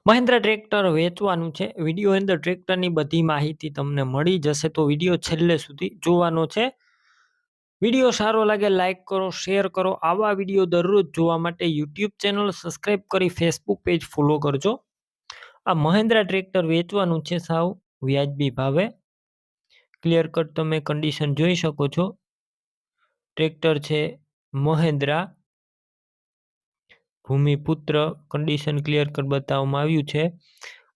Mahindra tractor વેચવાનું છે. Video અંદર ટ્રેક્ટરની બધી માહિતી તમને મળી જશે, તો વિડીયો છેલ્લે સુધી જોવાનો છે. વિડીયો સારો લાગે લાઈક કરો, શેર કરો. આવા વિડીયો દરરોજ જોવા માટે યુટ્યુબ ચેનલ સબસ્ક્રાઈબ કરી ફેસબુક પેજ ફોલો કરજો. આ મહિન્દ્રા ટ્રેક્ટર વેચવાનું છે સાવ વ્યાજબી ભાવે. ક્લિયર કટ તમે કન્ડિશન જોઈ શકો છો. ટ્રેક્ટર છે Mahindra Bhumiputra. Condition clear cut બતાવવામાં આવ્યું છે.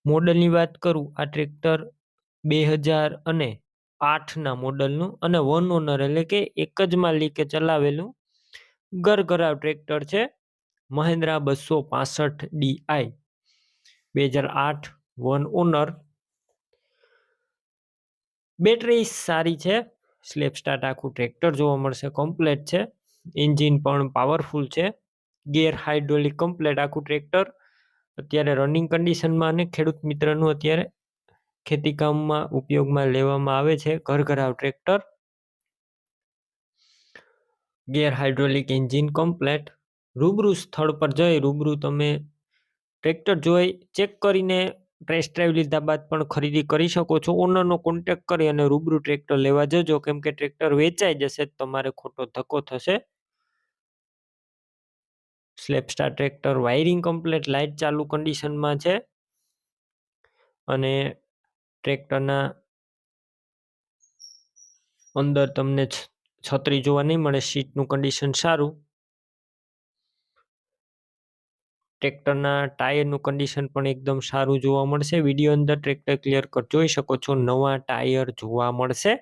મોડલની વાત કરું, આ ટ્રેક્ટર 2008ના મોડલનું અને વન ઓનર એટલે કે એક જ માલિકે ચલાવેલું ઘરઘરાવ ટ્રેક્ટર છે. Mahindra 265 DI 2008 one honour. Battery સારી છે. સ્લેપ સ્ટાર્ટ આખું ટ્રેક્ટર જોવા મળશે, કમ્પ્લેટ છે. એન્જિન પણ પાવરફુલ છે. ગેર હાઇડ્રોલિક કમ્પ્લેટ આખું ટ્રેક્ટર અત્યારે રનિંગ કન્ડિશનમાં અને ખેડૂત મિત્રનું અત્યારે ખેતીકામમાં ઉપયોગમાં લેવામાં આવે છે. ઘરઘરાવ tractor, gear hydraulic engine complete. રૂબરૂ સ્થળ પર જઈ રૂબરૂ તમે ટ્રેક્ટર જોઈ ચેક કરીને ટેસ્ટ ડ્રાઈવ લીધા બાદ પણ ખરીદી કરી શકો છો. ઓનરનો કોન્ટેક્ટ કરી અને રૂબરૂ ટ્રેક્ટર લેવા જજો, કેમ કે ટ્રેક્ટર વેચાઈ જશે તમારે ખોટો ધક્કો થશે. Slap star tractor, wiring complete, light ચાલુ કન્ડિશનમાં છે અને ટ્રેક્ટરના અંદર તમને છત્રી જોવા નહીં મળે. સીટનું કન્ડિશન સારું. ટ્રેક્ટરના ટાયરનું કન્ડિશન પણ એકદમ સારું જોવા મળશે. વિડીયો અંદર ટ્રેક્ટર ક્લિયર કટ જોઈ શકો છો. નવા ટાયર જોવા મળશે.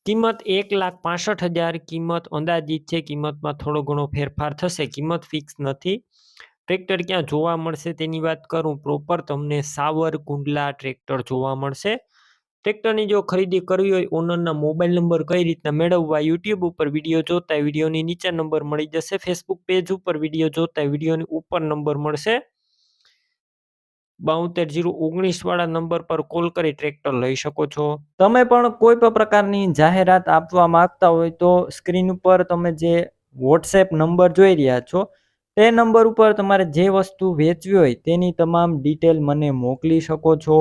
કિંમત 1,65,000 કિંમત અંદાજિત છે. કિંમતમાં થોડો ઘણો ફેરફાર થશે, કિંમત ફિક્સ નથી. ટ્રેક્ટર ક્યાં જોવા મળશે તેની વાત કરું, પ્રોપર તમને સાવરકુંડલા ટ્રેક્ટર જોવા મળશે. ટ્રેક્ટરની જો ખરીદી કરવી હોય, ઓનરના મોબાઈલ નંબર કઈ રીતના મેળવવા, યુટ્યુબ ઉપર વિડીયો જોતા વિડીયોની નીચે નંબર મળી જશે. ફેસબુક પેજ ઉપર વિડીયો જોતા વિડીયોની ઉપર નંબર મળશે. 72 019 વાળા નંબર પર કોલ કરી ટ્રેક્ટર લઈ શકો છો. તમે પણ કોઈ પણ પ્રકારની જાહેરાત આપવા માંગતા હોય તો સ્ક્રીન ઉપર તમે જે વોટ્સએપ નંબર જોઈ રહ્યા છો તે નંબર ઉપર તમારે જે વસ્તુ વેચવી હોય તેની તમામ ડિટેલ મને મોકલી શકો છો.